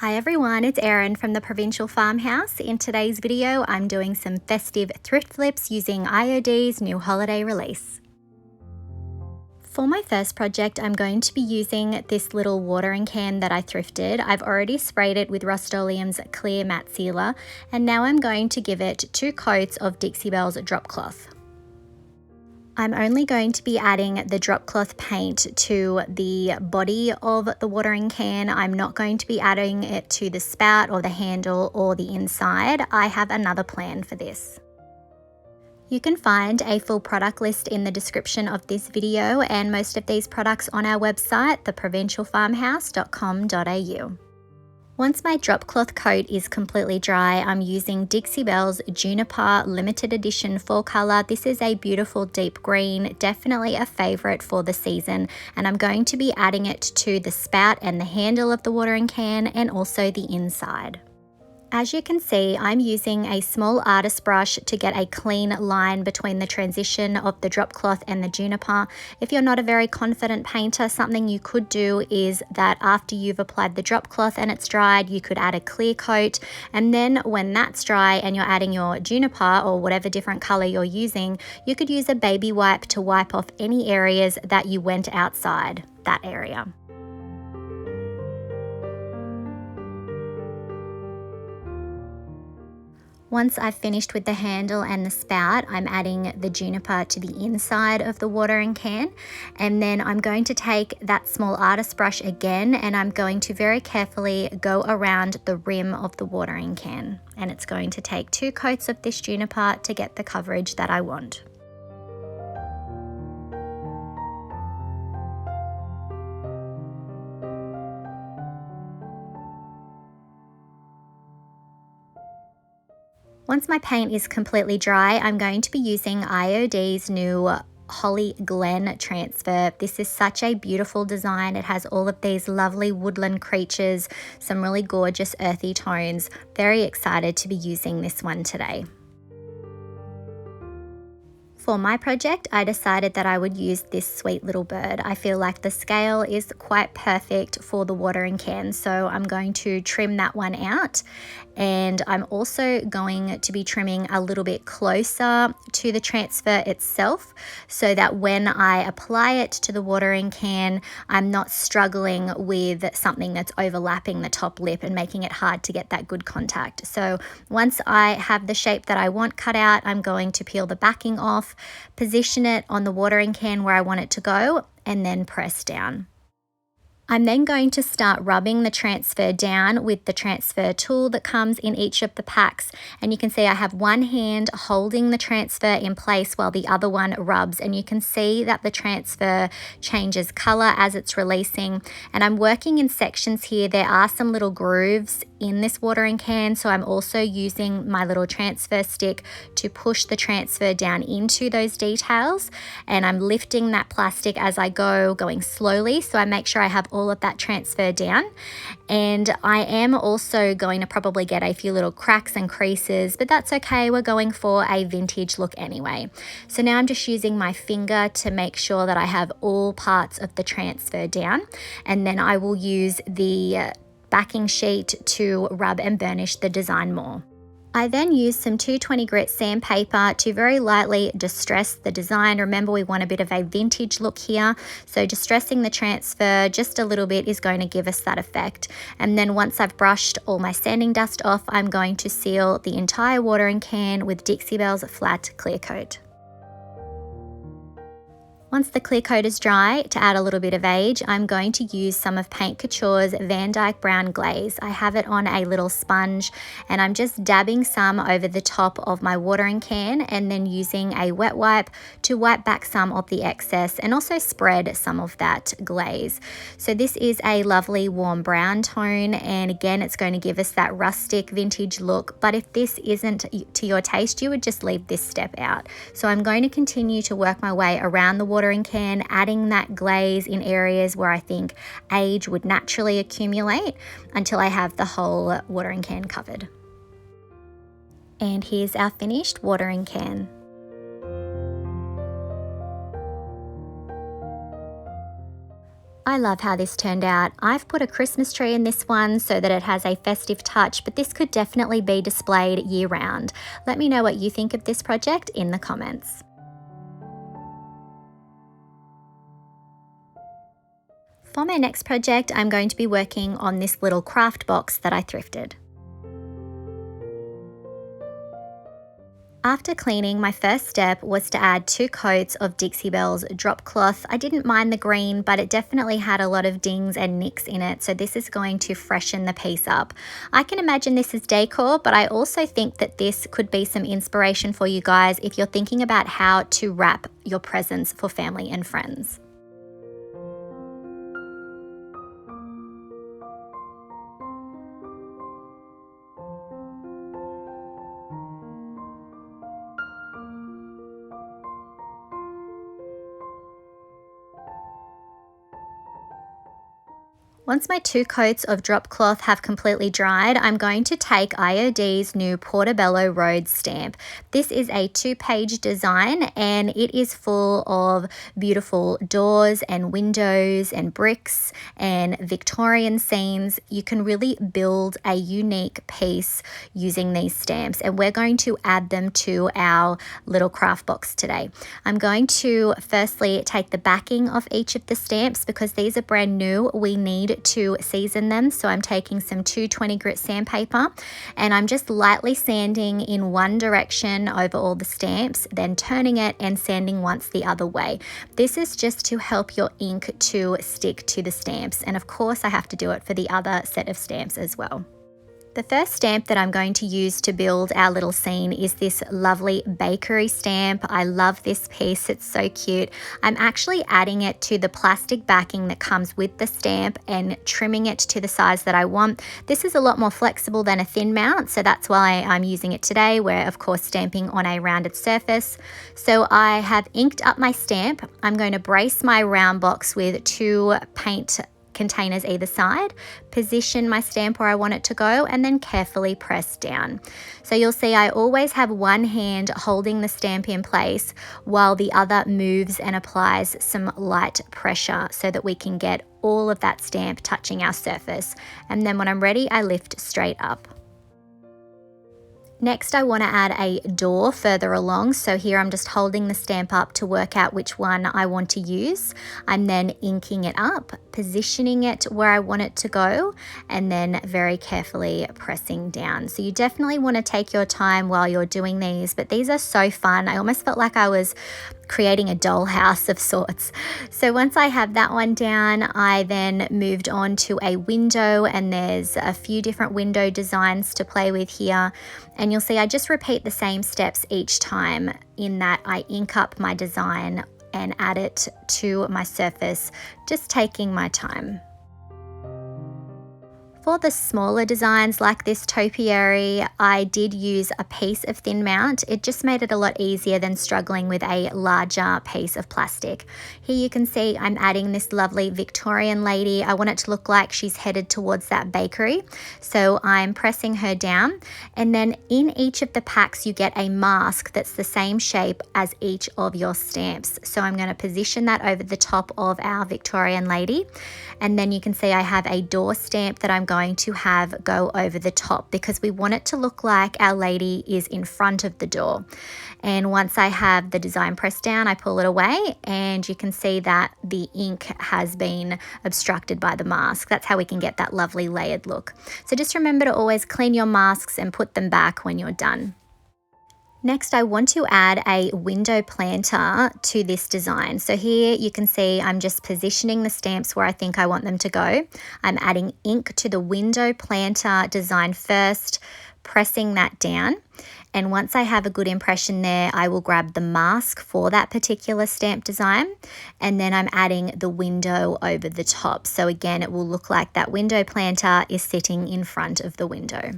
Hi everyone, it's Erin from the Provincial Farmhouse. In today's video, I'm doing some festive thrift flips using IOD's new holiday release. For my first project, I'm going to be using this little watering can that I thrifted. I've already sprayed it with Rust-Oleum's clear matte sealer, and now I'm going to give it 2 coats of Dixie Belle's drop cloth. I'm only going to be adding the drop cloth paint to the body of the watering can. I'm not going to be adding it to the spout or the handle or the inside. I have another plan for this. You can find a full product list in the description of this video and most of these products on our website, theprovincialfarmhouse.com.au. Once my drop cloth coat is completely dry, I'm using Dixie Belle's Juniper limited edition 4-color. This is a beautiful deep green, definitely a favorite for the season, and I'm going to be adding it to the spout and the handle of the watering can and also the inside. As you can see, I'm using a small artist brush to get a clean line between the transition of the drop cloth and the juniper. If you're not a very confident painter, something you could do is that after you've applied the drop cloth and it's dried, you could add a clear coat, and then when that's dry and you're adding your juniper or whatever different color you're using, you could use a baby wipe to wipe off any areas that you went outside that area. Once I've finished with the handle and the spout, I'm adding the juniper to the inside of the watering can, and then I'm going to take that small artist brush again and I'm going to very carefully go around the rim of the watering can, and it's going to take 2 coats of this juniper to get the coverage that I want. Once my paint is completely dry, I'm going to be using IOD's new Holly Glen transfer. This is such a beautiful design. It has all of these lovely woodland creatures, some really gorgeous earthy tones. Very excited to be using this one today. For my project, I decided that I would use this sweet little bird. I feel like the scale is quite perfect for the watering can, so I'm going to trim that one out. And I'm also going to be trimming a little bit closer to the transfer itself so that when I apply it to the watering can, I'm not struggling with something that's overlapping the top lip and making it hard to get that good contact. So once I have the shape that I want cut out, I'm going to peel the backing off, position it on the watering can where I want it to go, and then press down. I'm then going to start rubbing the transfer down with the transfer tool that comes in each of the packs, and you can see I have one hand holding the transfer in place while the other one rubs, and you can see that the transfer changes color as it's releasing. And I'm working in sections here. There are some little grooves in this watering can, so I'm also using my little transfer stick to push the transfer down into those details, and I'm lifting that plastic as I go, going slowly, so I make sure I have all of that transfer down. And I am also going to probably get a few little cracks and creases, but that's okay. We're going for a vintage look anyway. So now I'm just using my finger to make sure that I have all parts of the transfer down, and then I will use the backing sheet to rub and burnish the design more. I then use some 220 grit sandpaper to very lightly distress the design. Remember, we want a bit of a vintage look here, so distressing the transfer just a little bit is going to give us that effect. And then once I've brushed all my sanding dust off, I'm going to seal the entire watering can with Dixie Belle's flat clear coat. Once the clear coat is dry, to add a little bit of age, I'm going to use some of Paint Couture's Van Dyke Brown Glaze. I have it on a little sponge, and I'm just dabbing some over the top of my watering can and then using a wet wipe to wipe back some of the excess and also spread some of that glaze. So this is a lovely warm brown tone, and again, it's going to give us that rustic vintage look, but if this isn't to your taste, you would just leave this step out. So I'm going to continue to work my way around the watering can, adding that glaze in areas where I think age would naturally accumulate until I have the whole watering can covered. And here's our finished watering can. I love how this turned out. I've put a Christmas tree in this one so that it has a festive touch, but this could definitely be displayed year round. Let me know what you think of this project in the comments. For my next project, I'm going to be working on this little craft box that I thrifted. After cleaning, my first step was to add 2 coats of Dixie Belle's drop cloth. I didn't mind the green, but it definitely had a lot of dings and nicks in it, so this is going to freshen the piece up. I can imagine this is decor, but I also think that this could be some inspiration for you guys if you're thinking about how to wrap your presents for family and friends. Once my 2 coats of drop cloth have completely dried, I'm going to take IOD's new Portabello Road stamp. This is a 2-page design and it is full of beautiful doors and windows and bricks and Victorian scenes. You can really build a unique piece using these stamps, and we're going to add them to our little craft box today. I'm going to firstly take the backing of each of the stamps because these are brand new. We need to season them, so I'm taking some 220 grit sandpaper and I'm just lightly sanding in one direction over all the stamps, then turning it and sanding once the other way. This is just to help your ink to stick to the stamps, and of course I have to do it for the other set of stamps as well. The first stamp that I'm going to use to build our little scene is this lovely bakery stamp. I love this piece, it's so cute. I'm actually adding it to the plastic backing that comes with the stamp and trimming it to the size that I want. This is a lot more flexible than a thin mount, so that's why I'm using it today. We're of course stamping on a rounded surface. So I have inked up my stamp. I'm going to brace my round box with 2 paint containers either side, position my stamp where I want it to go, and then carefully press down. So you'll see I always have one hand holding the stamp in place while the other moves and applies some light pressure so that we can get all of that stamp touching our surface. And then when I'm ready, I lift straight up. Next, I want to add a door further along. So here I'm just holding the stamp up to work out which one I want to use. I'm then inking it up, positioning it where I want it to go, and then very carefully pressing down. So you definitely want to take your time while you're doing these, but these are so fun. I almost felt like I was creating a dollhouse of sorts. So once I have that one down, I then moved on to a window, and there's a few different window designs to play with here. And you'll see I just repeat the same steps each time, in that I ink up my design and add it to my surface, just taking my time. For the smaller designs like this topiary, I did use a piece of thin mount. It just made it a lot easier than struggling with a larger piece of plastic. Here you can see I'm adding this lovely Victorian lady. I want it to look like she's headed towards that bakery. So I'm pressing her down, and then in each of the packs you get a mask that's the same shape as each of your stamps. So I'm going to position that over the top of our Victorian lady, and then you can see I have a door stamp that I'm going to have go over the top because we want it to look like our lady is in front of the door. And once I have the design pressed down, I pull it away, and you can see that the ink has been obstructed by the mask. That's how we can get that lovely layered look. So just remember to always clean your masks and put them back when you're done. Next, I want to add a window planter to this design. So here you can see I'm just positioning the stamps where I think I want them to go. I'm adding ink to the window planter design first, pressing that down. And once I have a good impression there, I will grab the mask for that particular stamp design, and then I'm adding the window over the top. So again, it will look like that window planter is sitting in front of the window.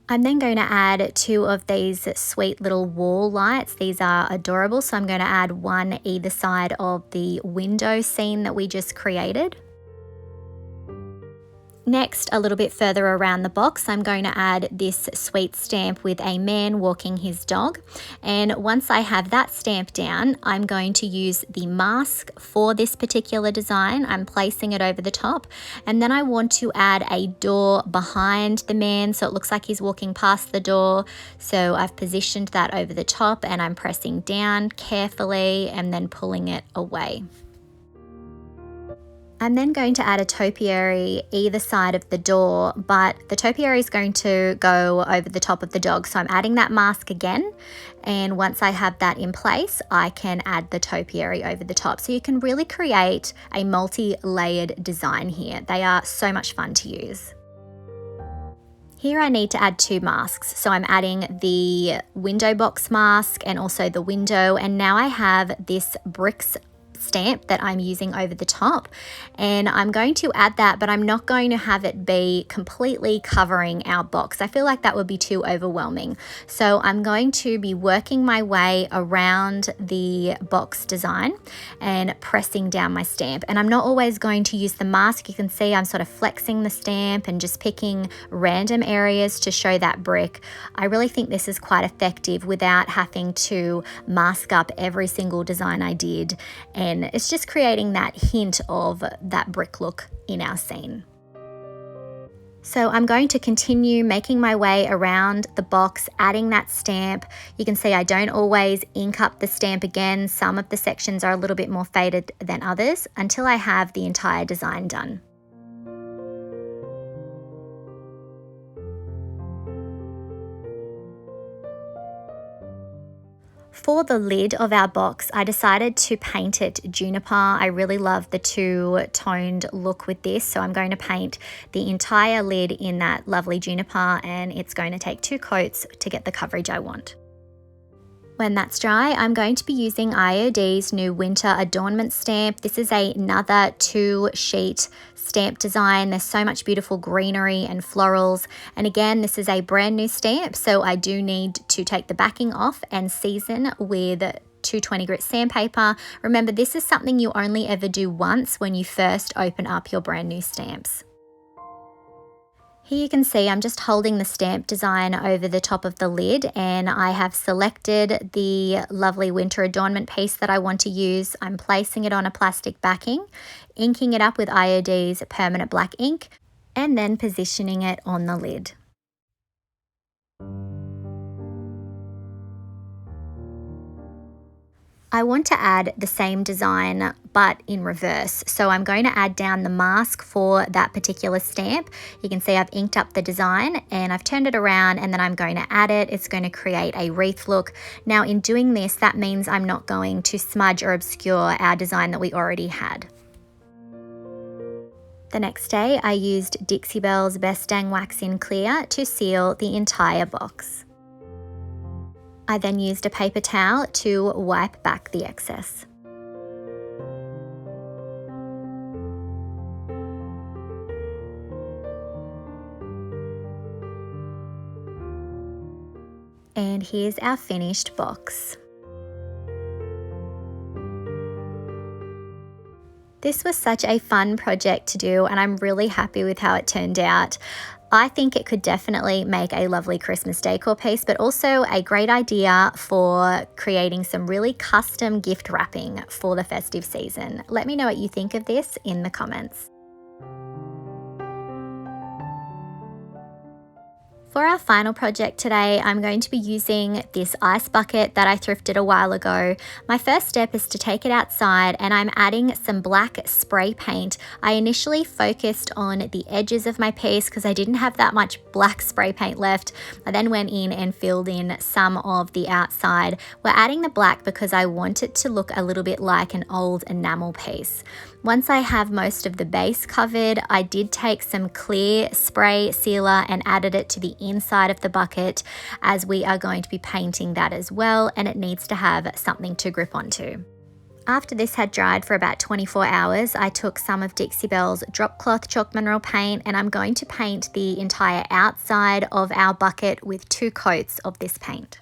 I'm then going to add 2 of these sweet little wall lights. These are adorable, so I'm going to add one either side of the window scene that we just created. Next, a little bit further around the box, I'm going to add this sweet stamp with a man walking his dog. And once I have that stamp down, I'm going to use the mask for this particular design. I'm placing it over the top, and then I want to add a door behind the man so it looks like he's walking past the door. So I've positioned that over the top and I'm pressing down carefully and then pulling it away. I'm then going to add a topiary either side of the door, but the topiary is going to go over the top of the dog. So I'm adding that mask again. And once I have that in place, I can add the topiary over the top. So you can really create a multi-layered design here. They are so much fun to use. Here I need to add 2 masks. So I'm adding the window box mask and also the window. And now I have this bricks stamp that I'm using over the top, and I'm going to add that, but I'm not going to have it be completely covering our box. I feel like that would be too overwhelming. So I'm going to be working my way around the box design and pressing down my stamp. And I'm not always going to use the mask. You can see I'm sort of flexing the stamp and just picking random areas to show that brick. I really think this is quite effective without having to mask up every single design I did, and it's just creating that hint of that brick look in our scene. So I'm going to continue making my way around the box, adding that stamp. You can see I don't always ink up the stamp again. Some of the sections are a little bit more faded than others until I have the entire design done. For the lid of our box, I decided to paint it juniper. I really love the two-toned look with this, so I'm going to paint the entire lid in that lovely juniper, and it's going to take 2 coats to get the coverage I want. When that's dry, I'm going to be using IOD's new winter adornment stamp. This is another 2-sheet stamp design. There's so much beautiful greenery and florals. And again, this is a brand new stamp, so I do need to take the backing off and season with 220 grit sandpaper. Remember, this is something you only ever do once when you first open up your brand new stamps. Here you can see I'm just holding the stamp design over the top of the lid, and I have selected the lovely winter adornment piece that I want to use. I'm placing it on a plastic backing, inking it up with IOD's permanent black ink, and then positioning it on the lid. I want to add the same design but in reverse. So I'm going to add down the mask for that particular stamp. You can see I've inked up the design and I've turned it around, and then I'm going to add it. It's going to create a wreath look. Now in doing this, that means I'm not going to smudge or obscure our design that we already had. The next day I used Dixie Belle's Best Dang Wax in Clear to seal the entire box. I then used a paper towel to wipe back the excess. And here's our finished box. This was such a fun project to do, and I'm really happy with how it turned out. I think it could definitely make a lovely Christmas decor piece, but also a great idea for creating some really custom gift wrapping for the festive season. Let me know what you think of this in the comments. For our final project today, I'm going to be using this ice bucket that I thrifted a while ago. My first step is to take it outside, and I'm adding some black spray paint. I initially focused on the edges of my piece because I didn't have that much black spray paint left. I then went in and filled in some of the outside. We're adding the black because I want it to look a little bit like an old enamel piece. Once I have most of the base covered, I did take some clear spray sealer and added it to the inside of the bucket, as we are going to be painting that as well, and it needs to have something to grip onto. After this had dried for about 24 hours, I took some of Dixie Belle's drop cloth chalk mineral paint, and I'm going to paint the entire outside of our bucket with 2 coats of this paint.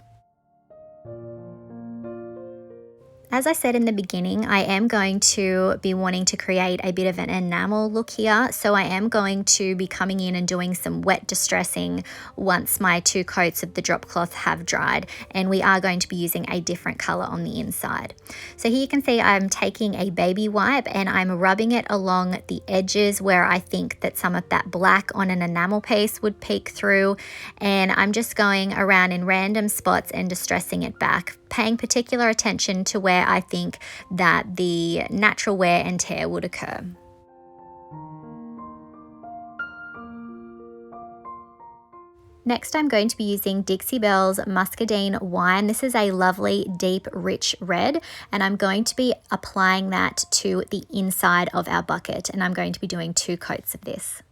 As I said in the beginning, I am going to be wanting to create a bit of an enamel look here. So I am going to be coming in and doing some wet distressing once my 2 coats of the drop cloth have dried. And we are going to be using a different color on the inside. So here you can see I'm taking a baby wipe and I'm rubbing it along the edges where I think that some of that black on an enamel piece would peek through. And I'm just going around in random spots and distressing it back, paying particular attention to where I think that the natural wear and tear would occur. Next, I'm going to be using Dixie Belle's Muscadine Wine. This is a lovely, deep, rich red, and I'm going to be applying that to the inside of our bucket, and I'm going to be doing 2 coats of this.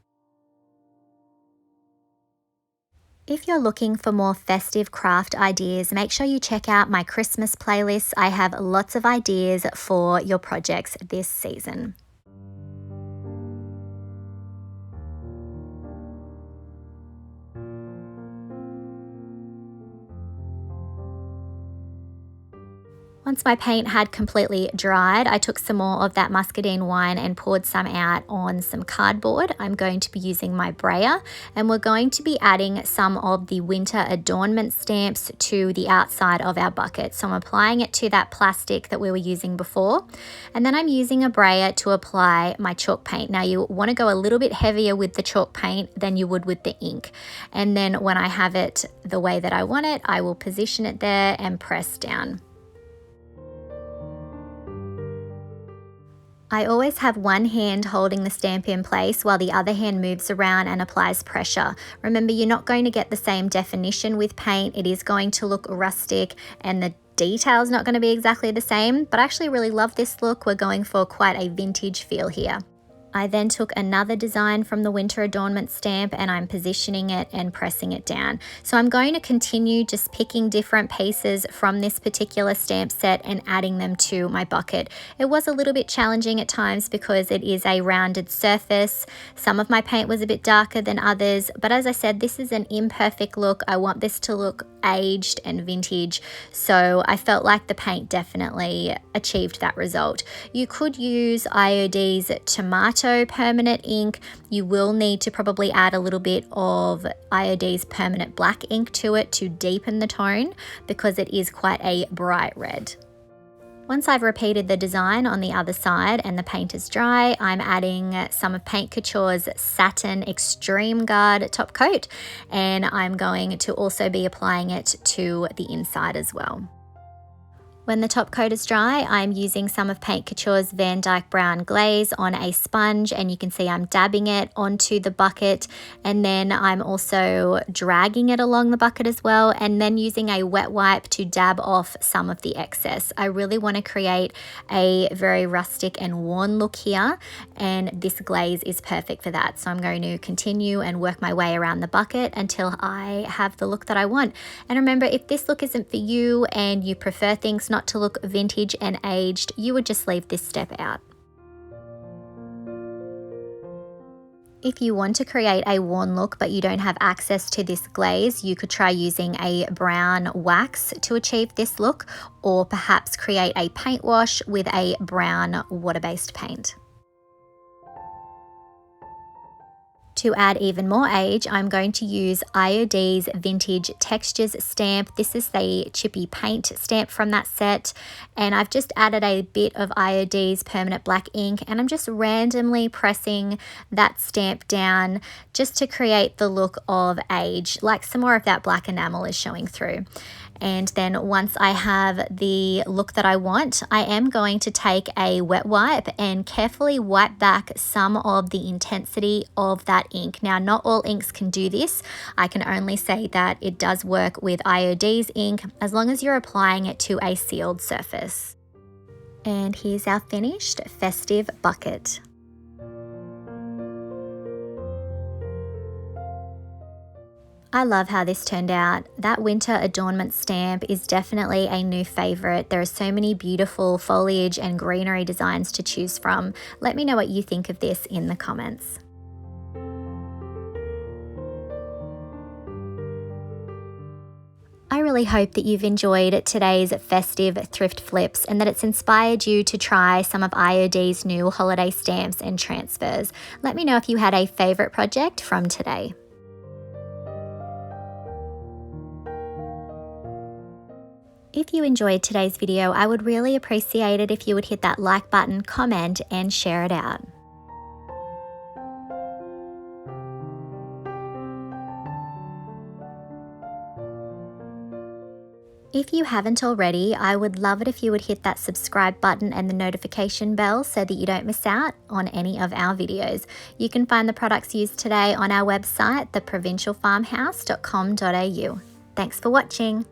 If you're looking for more festive craft ideas, make sure you check out my Christmas playlist. I have lots of ideas for your projects this season. Once my paint had completely dried, I took some more of that muscadine wine and poured some out on some cardboard. I'm going to be using my brayer, and we're going to be adding some of the winter adornment stamps to the outside of our bucket. So I'm applying it to that plastic that we were using before, and then I'm using a brayer to apply my chalk paint. Now you want to go a little bit heavier with the chalk paint than you would with the ink. And then when I have it the way that I want it, I will position it there and press down. I always have one hand holding the stamp in place while the other hand moves around and applies pressure. Remember, you're not going to get the same definition with paint. It is going to look rustic and the detail's not going to be exactly the same, but I actually really love this look. We're going for quite a vintage feel here. I then took another design from the winter adornment stamp and I'm positioning it and pressing it down. So I'm going to continue just picking different pieces from this particular stamp set and adding them to my bucket. It was a little bit challenging at times because it is a rounded surface. Some of my paint was a bit darker than others, but as I said, this is an imperfect look. I want this to look aged and vintage, so I felt like the paint definitely achieved that result. You could use IOD's Tomato permanent ink. You will need to probably add a little bit of IOD's permanent black ink to it to deepen the tone because it is quite a bright red. Once I've repeated the design on the other side and the paint is dry, I'm adding some of Paint Couture's Satin Extreme Guard top coat, and I'm going to also be applying it to the inside as well. When the top coat is dry, I'm using some of Paint Couture's Van Dyke Brown Glaze on a sponge, and you can see I'm dabbing it onto the bucket, and then I'm also dragging it along the bucket as well, and then using a wet wipe to dab off some of the excess. I really want to create a very rustic and worn look here, and this glaze is perfect for that. So I'm going to continue and work my way around the bucket until I have the look that I want. And remember, if this look isn't for you and you prefer things not to look vintage and aged, you would just leave this step out. If you want to create a worn look but you don't have access to this glaze, you could try using a brown wax to achieve this look, or perhaps create a paint wash with a brown water-based paint. To add even more age, I'm going to use IOD's Vintage Textures stamp. This is the chippy paint stamp from that set, and I've just added a bit of IOD's permanent black ink, and I'm just randomly pressing that stamp down just to create the look of age, like some more of that black enamel is showing through. And then once I have the look that I want, I am going to take a wet wipe and carefully wipe back some of the intensity of that ink. Now, not all inks can do this. I can only say that it does work with IOD's ink as long as you're applying it to a sealed surface. And here's our finished festive bucket. I love how this turned out. That winter adornment stamp is definitely a new favorite. There are so many beautiful foliage and greenery designs to choose from. Let me know what you think of this in the comments. I really hope that you've enjoyed today's festive thrift flips and that it's inspired you to try some of IOD's new holiday stamps and transfers. Let me know if you had a favourite project from today. If you enjoyed today's video, I would really appreciate it if you would hit that like button, comment, and share it out. If you haven't already, I would love it if you would hit that subscribe button and the notification bell so that you don't miss out on any of our videos. You can find the products used today on our website, theprovincialfarmhouse.com.au. Thanks for watching.